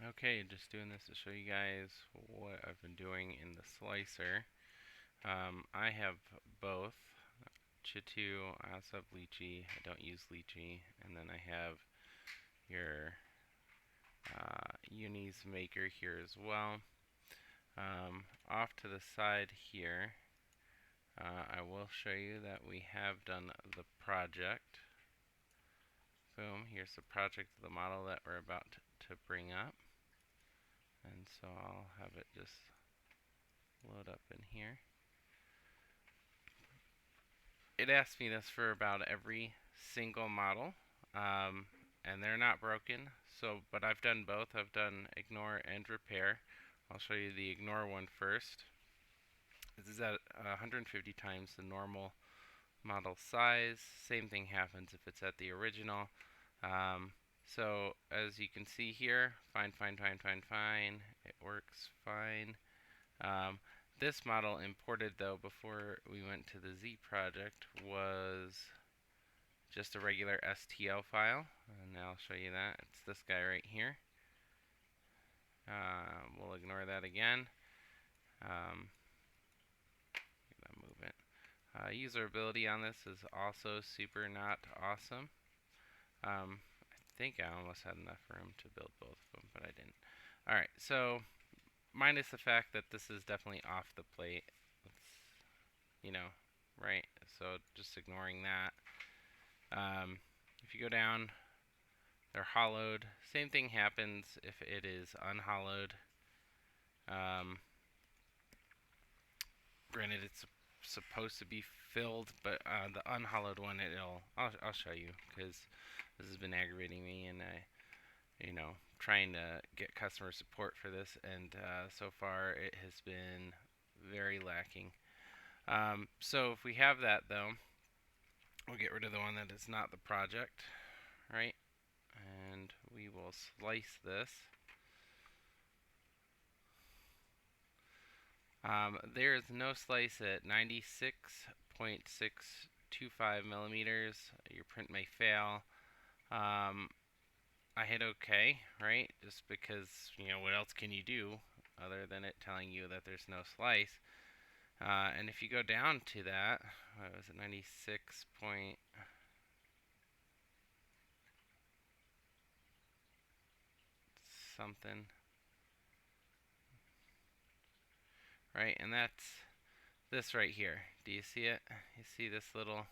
Okay, just doing this to show you guys what I've been doing in the slicer. I have both Chitu, I also have lychee. I don't use lychee. And then I have your Uniz maker here as well. Off to the side here, I will show you that we have done the project. Boom, here's the project of the model that we're about to bring up. And so I'll have it just load up in here. It asks me this for about every single model, and they're not broken. So, but I've done both. I've done ignore and repair. I'll show you the ignore one first. This is at 150 times the normal model size. Same thing happens if it's at the original. So as you can see here, fine, fine, fine, fine, fine. It works fine. This model imported though before we went to the Z project was just a regular STL file, and I'll show you that. It's this guy right here. We'll ignore that again. Move it. Usability on this is also super not awesome. I think I almost had enough room to build both of them, but I didn't. Alright, so minus the fact that this is definitely off the plate. It's, right? So just ignoring that. If you go down, they're hollowed. Same thing happens if it is unhollowed. Granted, it's supposed to be filled, but the unhollowed one, I'll show you because this has been aggravating me, and trying to get customer support for this, and so far it has been very lacking. So if we have that though, we'll get rid of the one that is not the project, right? And we will slice this. There is no slice at 96.625 millimeters. Your print may fail. I hit OK, right? Just because, what else can you do other than it telling you that there's no slice? And if you go down to that, what was it, 96 point something, right? And that's this right here. Do you see it? You see this little,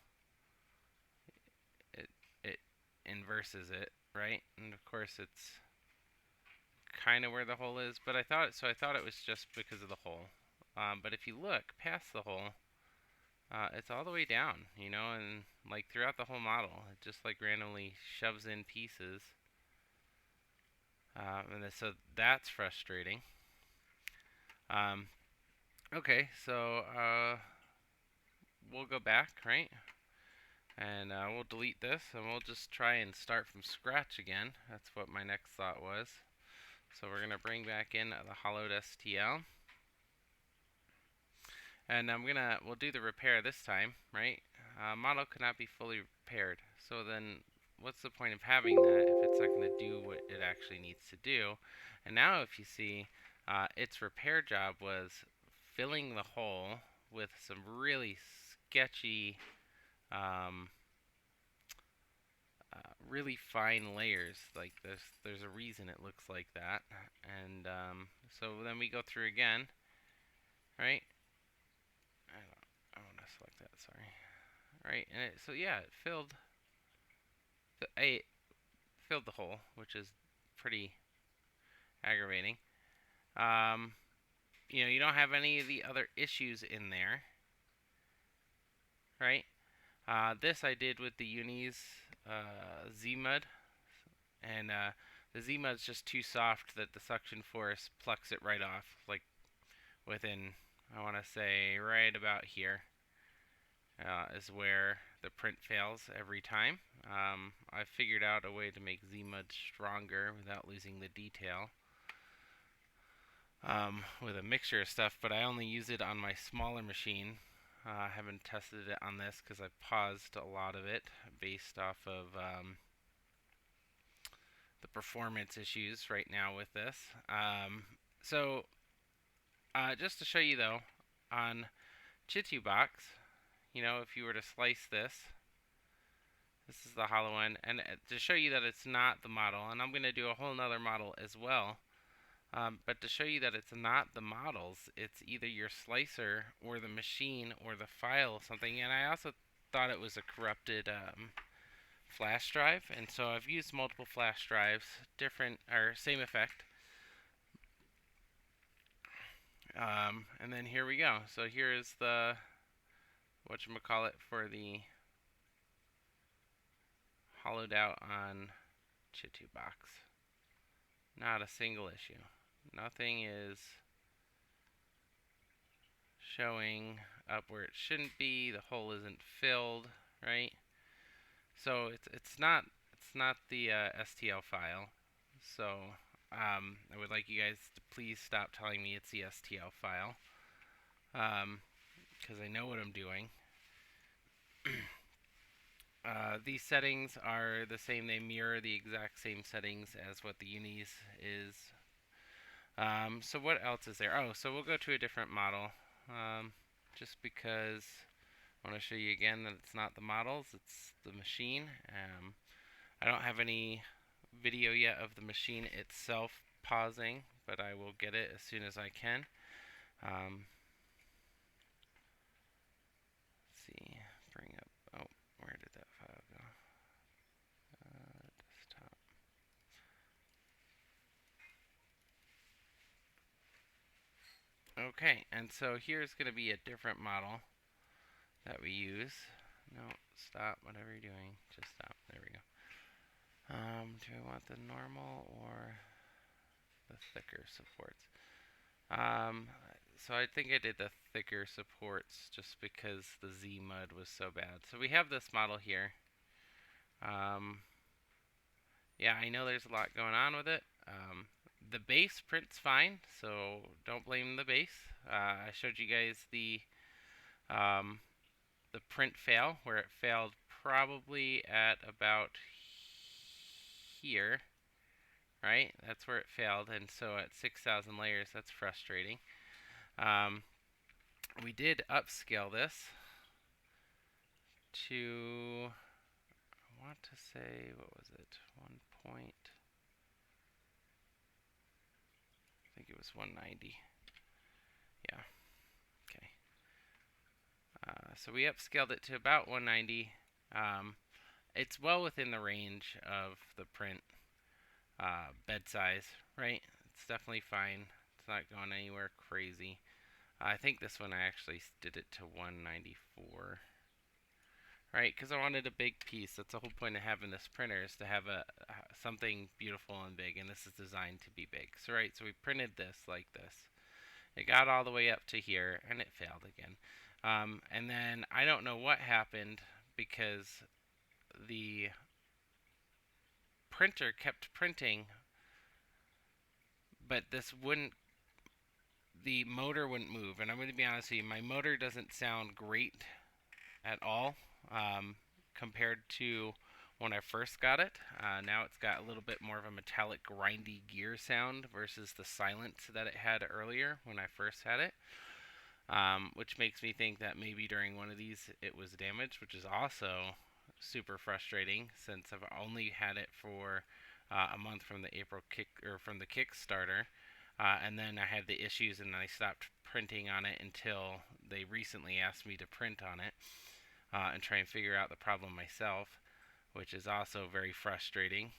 it inverses it, right? And of course it's kind of where the hole is, but I thought it was just because of the hole. But if you look past the hole, it's all the way down, and like throughout the whole model, it just like randomly shoves in pieces. So that's frustrating. Okay, so we'll go back, right? And we'll delete this, and we'll just try and start from scratch again. That's what my next thought was. So we're going to bring back in the hollowed STL. And we'll do the repair this time, right? Model could not be fully repaired. So then what's the point of having that if it's not going to do what it actually needs to do? And now if you see, its repair job was filling the hole with some really sketchy, really fine layers. Like there's a reason it looks like that. And so then we go through again, right? I want to select that, sorry. Right, and so yeah, it filled the hole, which is pretty aggravating. You don't have any of the other issues in there, right? This I did with the Uniz Z-Mud, and the Z-Mud's just too soft that the suction force plucks it right off, like within, I want to say, right about here. Is where the print fails every time. I've figured out a way to make Z-Mud stronger without losing the detail with a mixture of stuff, but I only use it on my smaller machine. I haven't tested it on this because I've paused a lot of it based off of the performance issues right now with this. So just to show you though, on Chitubox, if you were to slice this, this is the hollow end, and to show you that it's not the model, and I'm going to do a whole nother model as well, but to show you that it's not the models, it's either your slicer or the machine or the file something, and I also thought it was a corrupted flash drive, and so I've used multiple flash drives, different, or same effect. And then here we go. So here is the whatchamacallit for the hollowed out on Chitubox. Not a single issue. Nothing is showing up where it shouldn't be. The hole isn't filled, right? So it's not the STL file. So I would like you guys to please stop telling me it's the STL file, because I know what I'm doing. These settings are the same. They mirror the exact same settings as what the Uniz is. So what else is there? Oh, so we'll go to a different model, just because I want to show you again that it's not the models, it's the machine. I don't have any video yet of the machine itself pausing, but I will get it as soon as I can. Let's see, bring up, oh, where did that file go? Desktop. Okay, and so here's going to be a different model that we use. No, stop, whatever you're doing, just stop, there we go. Do I want the normal or the thicker supports? So I think I did the thicker supports just because the Z mud was so bad. So we have this model here. Yeah, I know there's a lot going on with it. The base prints fine, so don't blame the base. I showed you guys the print fail, where it failed probably at about here, right? That's where it failed, and so at 6,000 layers, that's frustrating. We did upscale this to, I want to say, what was it, 1 point, I think it was 190. Yeah, okay. So we upscaled it to about 190. It's well within the range of the print bed size, right? It's definitely fine. It's not going anywhere crazy. I think this one I actually did it to 194, right? Because I wanted a big piece. That's the whole point of having this printer, is to have something beautiful and big, and this is designed to be big. So right, so we printed this like this. It got all the way up to here, and it failed again. And then I don't know what happened, because the printer kept printing, but the motor wouldn't move. And I'm going to be honest with you, my motor doesn't sound great at all compared to when I first got it. Now it's got a little bit more of a metallic grindy gear sound versus the silence that it had earlier when I first had it, which makes me think that maybe during one of these it was damaged, which is also super frustrating since I've only had it for a month from the from the Kickstarter. And then I had the issues, and I stopped printing on it until they recently asked me to print on it and try and figure out the problem myself, which is also very frustrating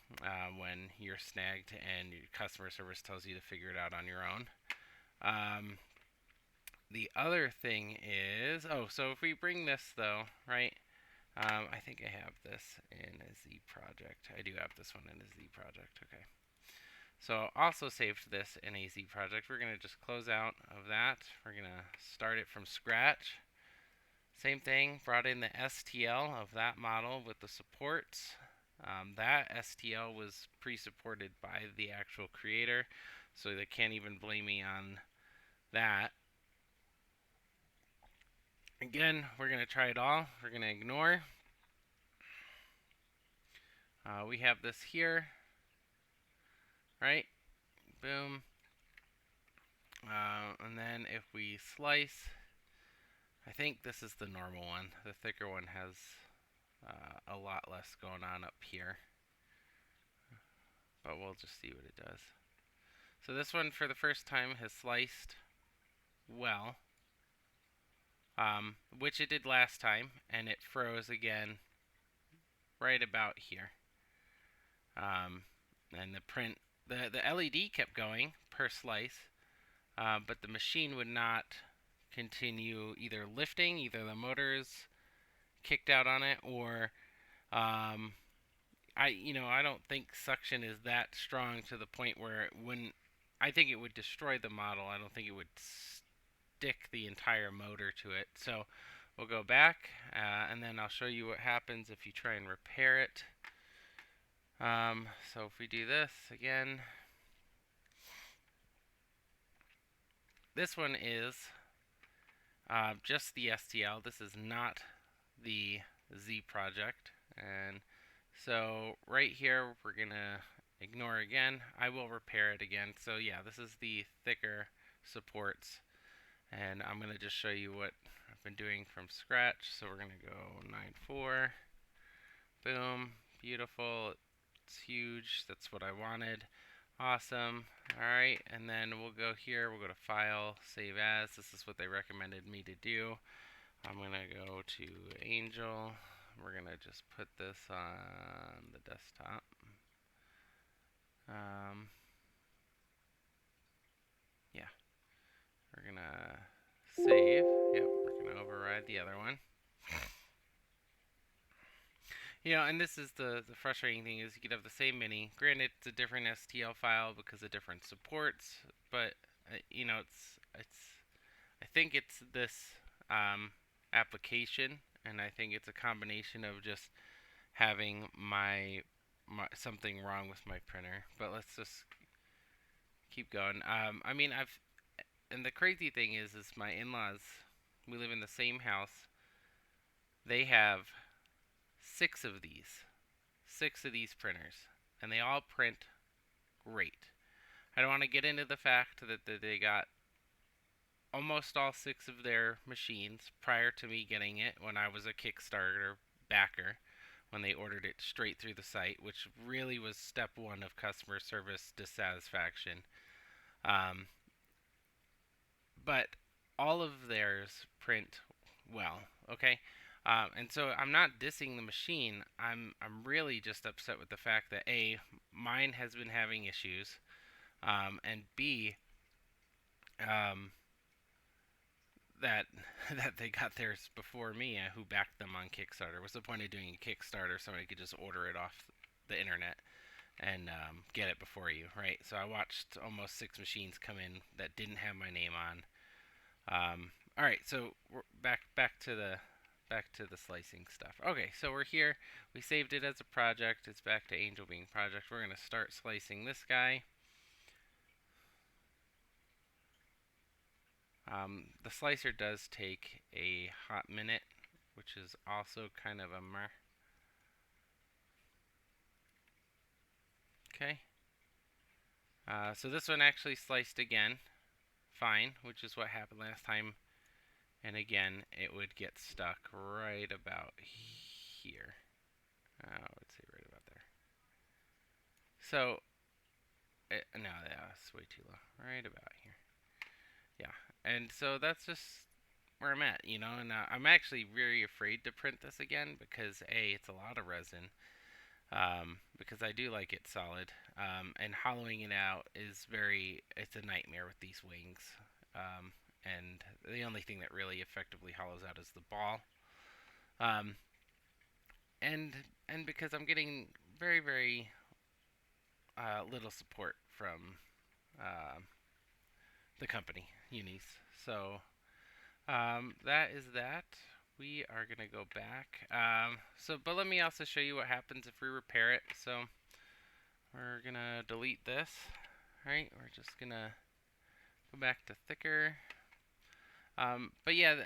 when you're snagged and your customer service tells you to figure it out on your own. The other thing is, so if we bring this though, right? I think I have this in a Z project. I do have this one in a Z project. Okay. So also saved this in a Z project. We're going to just close out of that. We're going to start it from scratch. Same thing, brought in the STL of that model with the supports. That STL was pre-supported by the actual creator, so they can't even blame me on that. Again, we're going to try it all. We're going to ignore. We have this here. right? Boom. And then if we slice, I think this is the normal one. The thicker one has a lot less going on up here, but we'll just see what it does. So this one, for the first time, has sliced well, which it did last time, and it froze again right about here. And the print, the LED kept going per slice, but the machine would not continue either lifting, either the motors kicked out on it, or I don't think suction is that strong to the point where it wouldn't. I think it would destroy the model. I don't think it would stick the entire motor to it. So we'll go back, and then I'll show you what happens if you try and repair it. So if we do this again, this one is just the STL. This is not the Z project. And so right here, we're going to ignore again. I will repair it again. So yeah, this is the thicker supports. And I'm going to just show you what I've been doing from scratch. So we're going to go 9.4. Boom. Beautiful. It's huge. That's what I wanted. Awesome. Alright, and then we'll go here, we'll go to File, Save As. This is what they recommended me to do. I'm going to go to Angel. We're going to just put this on the desktop. Yeah. We're going to save. Yep, we're going to override the other one. And this is the frustrating thing is you could have the same mini. Granted, it's a different STL file because of different supports, but I think it's this application, and I think it's a combination of just having my something wrong with my printer. But let's just keep going. And the crazy thing is my in-laws, we live in the same house. They have six of these printers, and they all print great. I don't want to get into the fact that they got almost all six of their machines prior to me getting it when I was a Kickstarter backer, when they ordered it straight through the site, which really was step one of customer service dissatisfaction. But all of theirs print well, okay? And so I'm not dissing the machine. I'm really just upset with the fact that A, mine has been having issues, and B, that that they got theirs before me, who backed them on Kickstarter. What's the point of doing a Kickstarter if somebody could just order it off the internet and get it before you, right? So I watched almost six machines come in that didn't have my name on. All right, so we're back to the slicing stuff. Okay, so we're here. We saved it as a project. It's back to Angel being project. We're gonna start slicing this guy. The slicer does take a hot minute, which is also kind of a mer. Okay. So this one actually sliced again, fine, which is what happened last time. And again, it would get stuck right about here. I would say right about there. So, no, that's way too low. Right about here. Yeah, and so that's just where I'm at, and I'm actually very afraid to print this again because A, it's a lot of resin, because I do like it solid, and hollowing it out is it's a nightmare with these wings, and the only thing that really effectively hollows out is the ball, and because I'm getting very, very little support from the company, Uniz. So that is that. We are going to go back. But let me also show you what happens if we repair it. So we're going to delete this. All right, we're just going to go back to thicker. But yeah,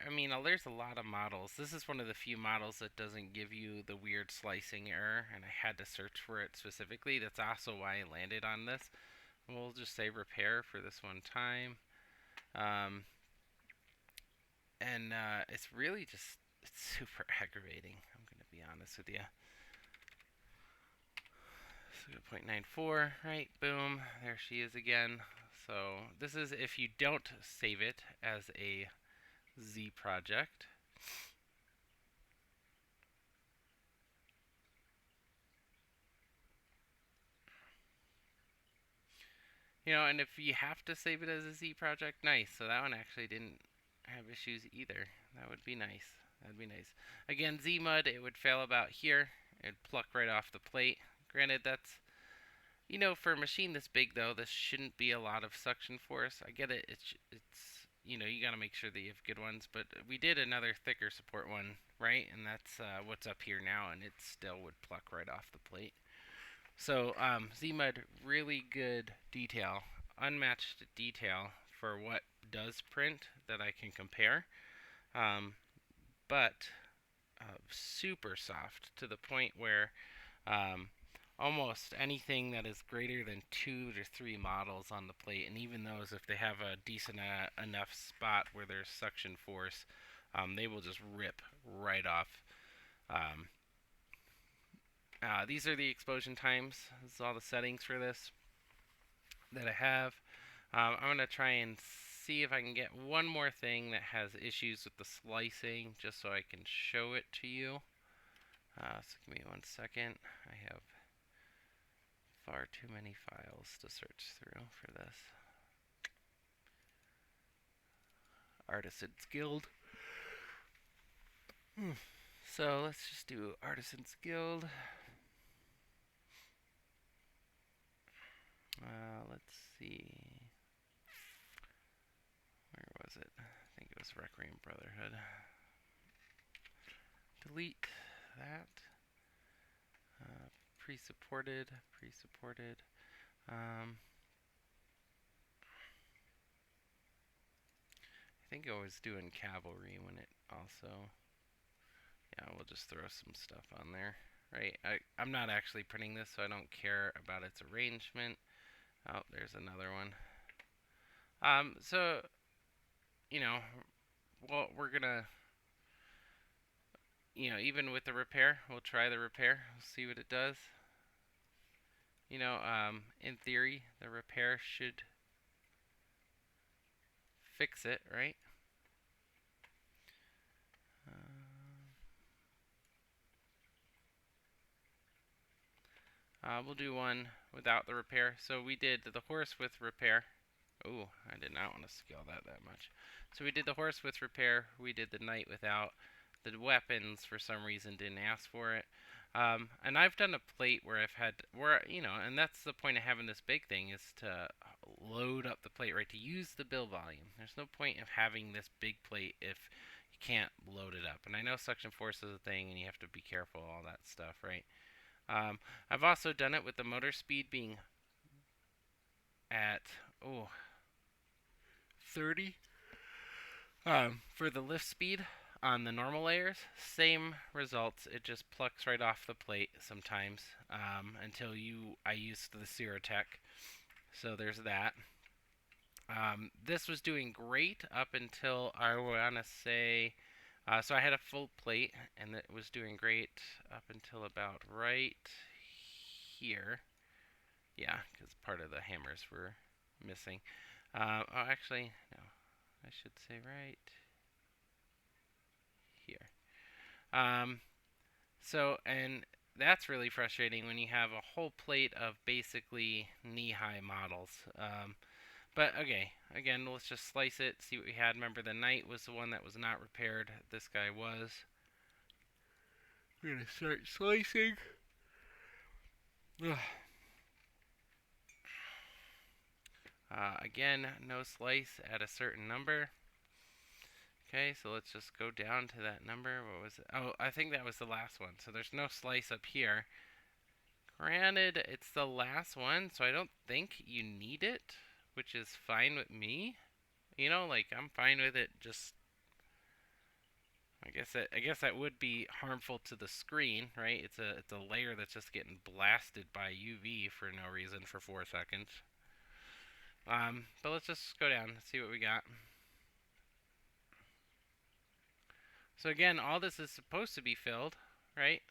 I mean, there's a lot of models. This is one of the few models that doesn't give you the weird slicing error, and I had to search for it specifically. That's also why I landed on this. We'll just say repair for this one time. Um, and it's really just, it's super aggravating. I'm going to be honest with you. So 0.94, right? Boom. There she is again. So this is if you don't save it as a Z project. You know, and if you have to save it as a Z project, nice. So that one actually didn't have issues either. That would be nice. That'd be nice. Again, Z-Mud, it would fail about here. It'd pluck right off the plate. Granted, that's, you know, for a machine this big, though, this shouldn't be a lot of suction force. I get it. It's you know, you got to make sure that you have good ones. But we did another thicker support one, right? And that's what's up here now, and it still would pluck right off the plate. So Z-Mud, really good detail, unmatched detail for what does print that I can compare, um, but super soft to the point where um, almost anything that is greater than 2 to 3 models on the plate, and even those, if they have a decent enough spot where there's suction force, they will just rip right off. Um, these are the explosion times. This is all the settings for this that I have. I'm going to try and see if I can get one more thing that has issues with the slicing, just so I can show it to you. So give me 1 second. I have far too many files to search through for this. Artisan's Guild. So let's just do Artisan's Guild. Let's see. Where was it? I think it was Requiem Brotherhood. Delete that. Pre-supported. I think I was doing cavalry when it also. Yeah, we'll just throw some stuff on there. Right, I'm not actually printing this, so I don't care about its arrangement. Oh, there's another one. So, you know, well, we're gonna, you know, even with the repair, we'll try the repair, we'll see what it does. You know, in theory, the repair should fix it, right? We'll do one without the repair. So we did the horse with repair. Oh, I did not want to scale that much. So we did the horse with repair. We did the knight without. The weapons, for some reason, didn't ask for it. And I've done a plate where I've had, you know, and that's the point of having this big thing, is to load up the plate, right? To use the build volume. There's no point of having this big plate if you can't load it up. And I know suction force is a thing, and you have to be careful, all that stuff, right? I've also done it with the motor speed being at, 30. For the lift speed on the normal layers, same results. It just plucks right off the plate sometimes until I use the Zerotech. So there's that. This was doing great up until, I want to say, so I had a full plate, and it was doing great up until about right here. Yeah, because part of the hammers were missing. Oh, actually, no. I should say right here. And that's really frustrating when you have a whole plate of basically knee-high models. But okay, again, let's just slice it, see what we had. Remember, the knight was the one that was not repaired. This guy was. We're gonna start slicing. Again, no slice at a certain number. Okay, so let's just go down to that number. What was it? Oh, I think that was the last one. So there's no slice up here. Granted, it's the last one, so I don't think you need it, which is fine with me. Like I'm fine with it. Just I guess that would be harmful to the screen, right? It's a layer that's just getting blasted by UV for no reason for 4 seconds. But let's just go down and see what we got. So again, all this is supposed to be filled, right?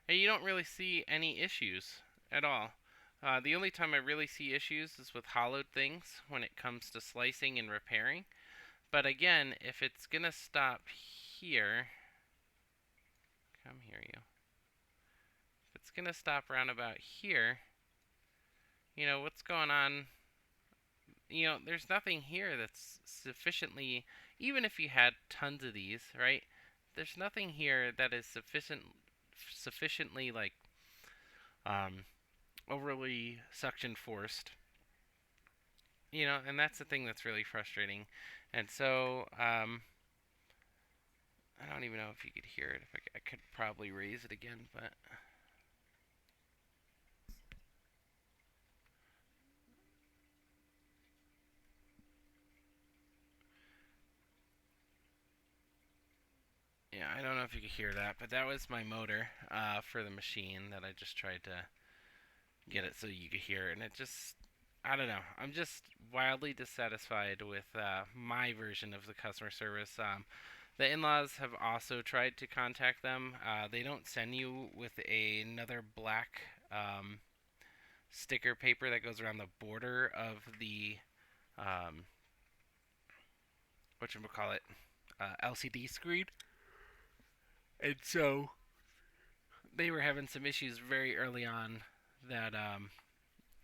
And you don't really see any issues at all. The only time I really see issues is with hollowed things when it comes to slicing and repairing. But again, if it's gonna stop here, come here, you. If it's gonna stop around about here, what's going on? There's nothing here that's sufficiently. Even if you had tons of these, right? There's nothing here that is sufficiently like um, overly suction forced. And that's the thing that's really frustrating. And so I don't even know if you could hear it. If I could probably raise it again, but yeah, I don't know if you could hear that, but that was my motor for the machine that I just tried to get it so you could hear it, and it just, I don't know. I'm just wildly dissatisfied with my version of the customer service. The in-laws have also tried to contact them. They don't send you with another black sticker paper that goes around the border of the um, whatchamacallit, LCD screen. And so they were having some issues very early on that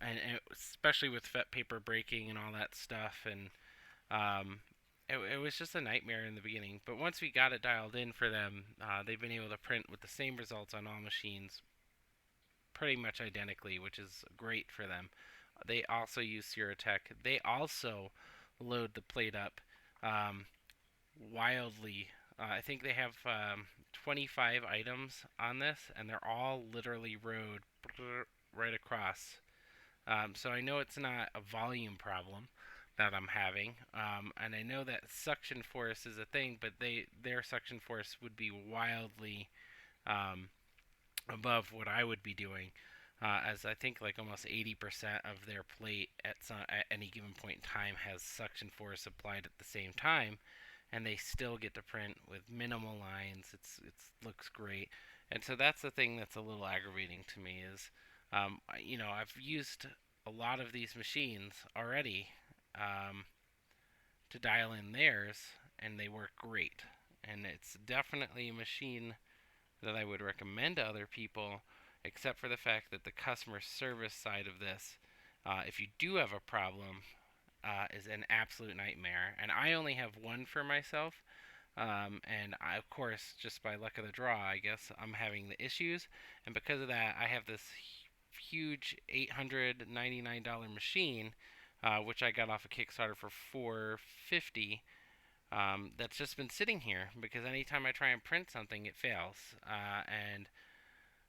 and especially with paper breaking and all that stuff, and it was just a nightmare in the beginning. But once we got it dialed in for them, they've been able to print with the same results on all machines pretty much identically, which is great for them. They also use Surotech. They also load the plate up um, wildly. I think they have 25 items on this, and they're all literally rode right across. So I know it's not a volume problem that I'm having, and I know that suction force is a thing, but their suction force would be wildly um, above what I would be doing, as I think like almost 80% of their plate at any given point in time has suction force applied at the same time, and they still get to print with minimal lines. Looks great, and so that's the thing that's a little aggravating to me is, I've used a lot of these machines already um, to dial in theirs, and they work great, and it's definitely a machine that I would recommend to other people, except for the fact that the customer service side of this, if you do have a problem, is an absolute nightmare. And I only have one for myself. And I, of course, just by luck of the draw, I guess I'm having the issues. And because of that, I have this huge $899 machine, which I got off a Kickstarter for $450. That's just been sitting here because anytime I try and print something, it fails. And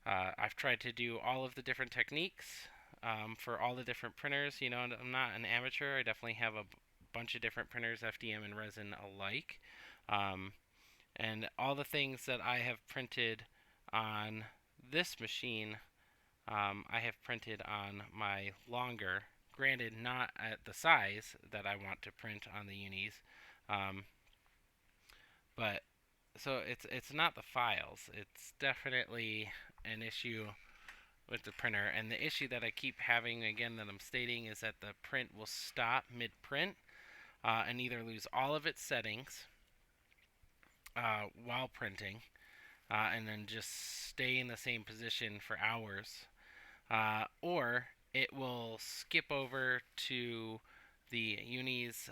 I've tried to do all of the different techniques for all the different printers. I'm not an amateur. I definitely have a bunch of different printers, FDM and resin alike. Um, and all the things that I have printed on this machine, I have printed on my longer. Granted, not at the size that I want to print on the Uniz, um, but so it's not the files. It's definitely an issue with the printer, and the issue that I keep having again that I'm stating is that the print will stop mid-print and either lose all of its settings while printing, and then just stay in the same position for hours, or it will skip over to the Uni's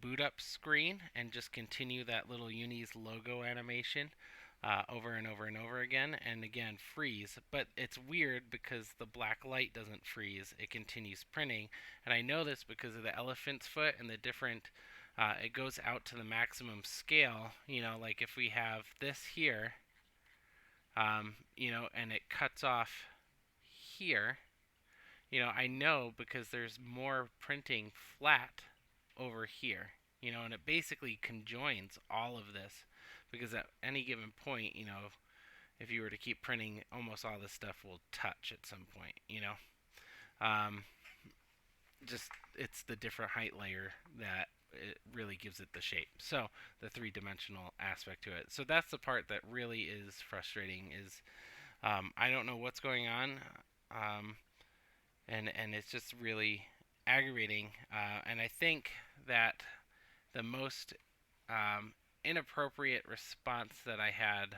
boot up screen and just continue that little Uni's logo animation over and over and over again, and again freeze. But it's weird because the black light doesn't freeze, it continues printing. And I know this because of the elephant's foot and the different. It goes out to the maximum scale, like if we have this here, and it cuts off here, I know because there's more printing flat over here, and it basically conjoins all of this because at any given point, if you were to keep printing, almost all this stuff will touch at some point. Um, just it's the different height layer that it really gives it the shape. So the three-dimensional aspect to it. So that's the part that really is frustrating. Is I don't know what's going on, um, and it's just really aggravating. And I think that the most inappropriate response that I had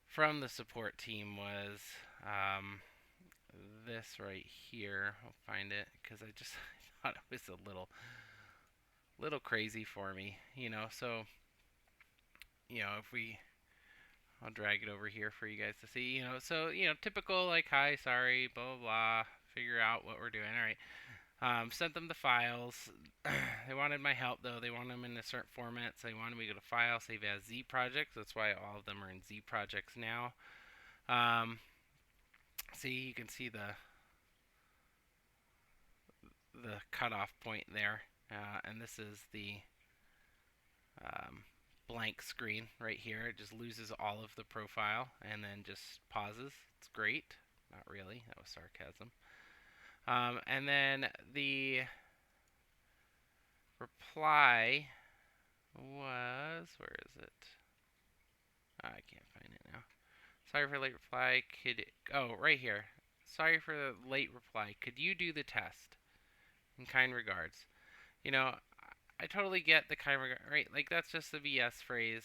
from the support team was this right here. I'll find it because I just thought it was a little crazy for me, So, if we, I'll drag it over here for you guys to see, So, typical like, hi, sorry, blah blah blah. Figure out what we're doing. All right. Sent them the files. They wanted my help though. They wanted them in a certain format, so they wanted me to go to File, Save as Z projects. That's why all of them are in Z projects now. See, you can see the cutoff point there, and this is the blank screen right here. It just loses all of the profile and then just pauses. It's great. Not really. That was sarcasm. And then the reply was, where is it? I can't find it now. Sorry for late reply. Right here. Sorry for the late reply. Could you do the test? In kind regards. I totally get the kind regard, right? Like that's just the BS phrase.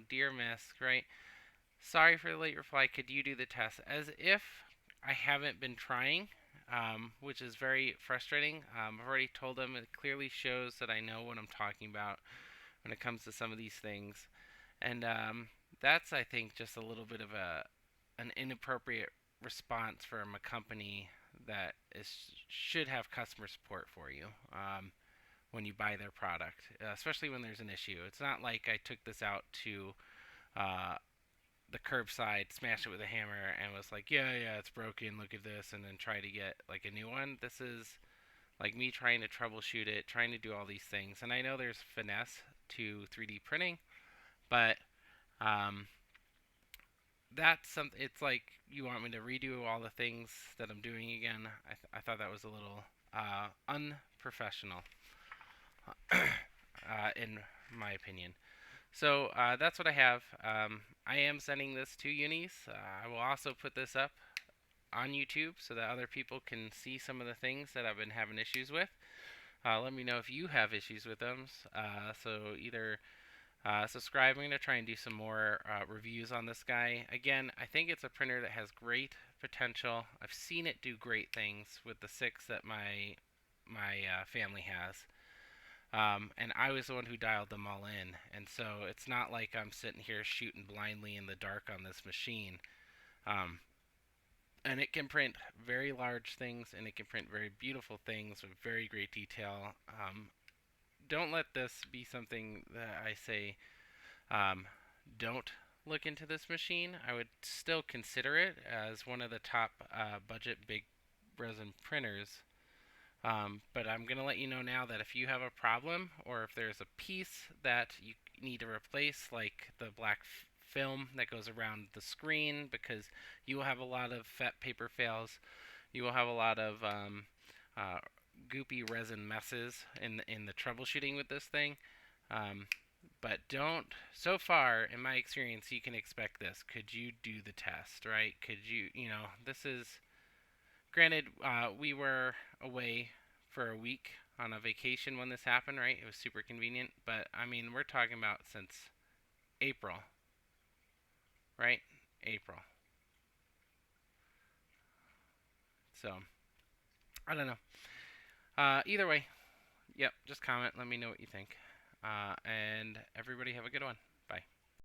Dear Miss, right? Sorry for the late reply. Could you do the test? As if I haven't been trying, which is very frustrating. I've already told them it clearly shows that I know what I'm talking about when it comes to some of these things, and that's I think just a little bit of an inappropriate response from a company that should have customer support for you when you buy their product, especially when there's an issue. It's not like I took this out to uh, the curbside, smashed it with a hammer, and was like, yeah, it's broken, look at this, and then try to get like a new one. This is like me trying to troubleshoot it, trying to do all these things. And I know there's finesse to 3D printing, but um, that's something. It's like you want me to redo all the things that I'm doing again. I thought that was a little unprofessional, in my opinion. So that's what I have. I am sending this to Uniz. I will also put this up on YouTube so that other people can see some of the things that I've been having issues with. Let me know if you have issues with them. So either subscribe. I'm going to try and do some more reviews on this guy. Again, I think it's a printer that has great potential. I've seen it do great things with the 6 that my family has. And I was the one who dialed them all in. And so it's not like I'm sitting here shooting blindly in the dark on this machine. And it can print very large things, and it can print very beautiful things with very great detail. Don't let this be something that I say, don't look into this machine. I would still consider it as one of the top budget big resin printers. But I'm going to let you know now that if you have a problem or if there's a piece that you need to replace, like the black film that goes around the screen, because you will have a lot of fat paper fails, you will have a lot of goopy resin messes in the troubleshooting with this thing. But don't, so far in my experience, you can expect this. Could you do the test, right? Could you, this is, granted, we were away for a week on a vacation when this happened, right? It was super convenient, but I mean, we're talking about since April, right? April. So, I don't know. Either way, yep, just comment. Let me know what you think. And everybody have a good one.